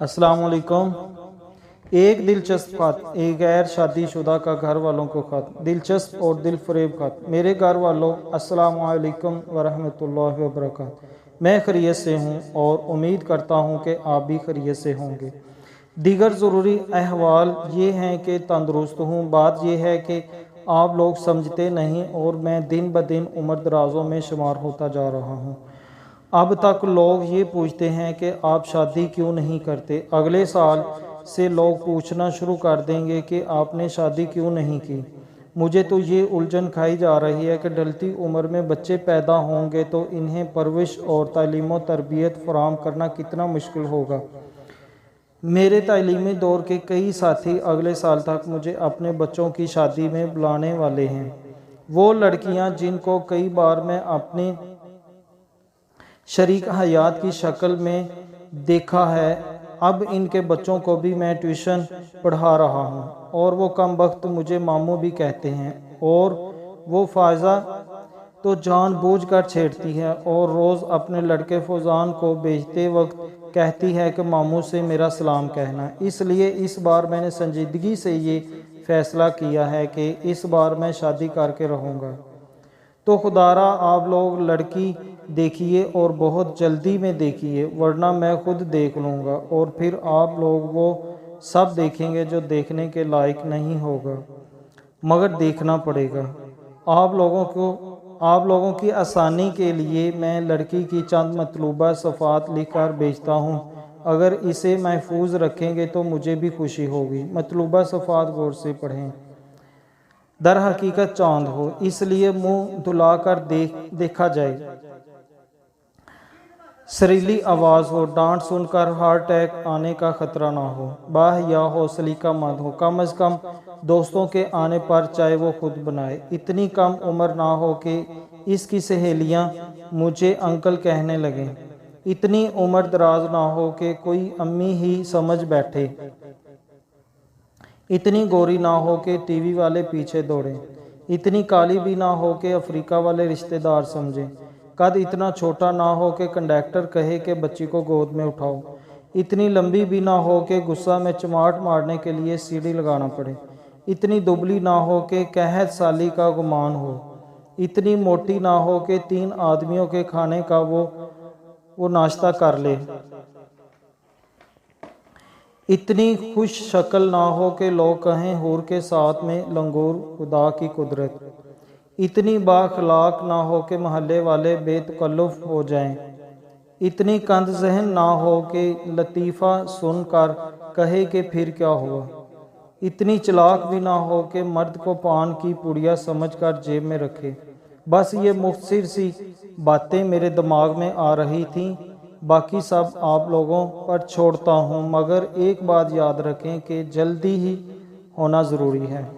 अस्सलाम वालेकुम। एक दिलचस्प खत, एक गैर शादी शुदा का घर वालों को खत। दिलचस्प और दिल फरेब खत। मेरे घर वालों, अस्सलाम वालेकुम वरहमतुल्लाहि वबरकातुहू। मैं खैरियत से हूँ और उम्मीद करता हूँ कि आप भी खैरियत से होंगे। दीगर ज़रूरी अहवाल ये हैं कि तंदुरुस्त हूँ। बात यह है कि आप लोग समझते नहीं और मैं दिन ब दिन उम्र दराजों में शुमार होता जा रहा हूँ। अब तक लोग ये पूछते हैं कि आप शादी क्यों नहीं करते। अगले साल से लोग पूछना शुरू कर देंगे कि आपने शादी क्यों नहीं की। मुझे तो ये उलझन खाई जा रही है कि ढलती उम्र में बच्चे पैदा होंगे तो इन्हें परवरिश और तालीम और तरबियत फराहम करना कितना मुश्किल होगा। मेरे तालीमी दौर के कई साथी अगले साल तक मुझे अपने बच्चों की शादी में बुलाने वाले हैं। वो लड़कियां जिनको कई बार मैं अपने शरीक हयात की शक्ल में देखा है, अब इनके बच्चों को भी मैं ट्यूशन पढ़ा रहा हूँ और वो कम वक्त मुझे मामू भी कहते हैं। और वो फायजा तो जानबूझ कर छेड़ती है और रोज़ अपने लड़के फौजान को भेजते वक्त कहती है कि मामू से मेरा सलाम कहना। इसलिए इस बार मैंने संजीदगी से ये फैसला किया है कि इस बार मैं शादी करके रहूँगा। तो खुदारा आप लोग लड़की देखिए और बहुत जल्दी में देखिए, वरना मैं खुद देख लूँगा और फिर आप लोग वो सब देखेंगे जो देखने के लायक नहीं होगा, मगर देखना पड़ेगा। आप लोगों की आसानी के लिए मैं लड़की की चंद मतलूबा सफ़ात लिख कर भेजता हूँ। अगर इसे महफूज रखेंगे तो मुझे भी खुशी होगी। मतलूबा सफ़ात गौर से पढ़ें। दर हकीकत चांद हो, इसलिए मुंह धुलाकर देखा जाए। सरीली आवाज़ हो, डांट सुनकर हार्ट अटैक आने का खतरा ना हो। बाह या हो, सलीका मंद हो, कम अज़ कम दोस्तों के आने पर चाय वो खुद बनाए। इतनी कम उम्र ना हो कि इसकी सहेलियां मुझे अंकल कहने लगें। इतनी उम्र दराज ना हो कि कोई अम्मी ही समझ बैठे। इतनी गोरी ना हो कि टीवी वाले पीछे दौड़ें। इतनी काली भी ना हो कि अफ्रीका वाले रिश्तेदार समझें। कद इतना छोटा ना हो कि कंडक्टर कहे कि बच्ची को गोद में उठाओ। इतनी लंबी भी ना हो कि गुस्सा में चमाट मारने के लिए सीढ़ी लगाना पड़े। इतनी दुबली ना हो कि कहत साली का गुमान हो। इतनी मोटी ना हो कि 3 आदमियों के खाने का वो नाश्ता कर ले। इतनी खुश शक्ल ना हो कि लोग कहें हूर के साथ में लंगूर खुदा की कुदरत। इतनी बाखलाक ना हो कि महल्ले वाले बेतकल्लुफ़ हो जाएं। इतनी कंद जहन ना हो कि लतीफ़ा सुनकर कहे कि फिर क्या हुआ। इतनी चालाक भी ना हो कि मर्द को पान की पुड़िया समझकर जेब में रखे। बस ये मुख्तसर सी बातें मेरे दिमाग में आ रही थीं, बाकी सब आप लोगों पर छोड़ता हूँ। मगर एक बात याद रखें कि जल्दी ही होना ज़रूरी है।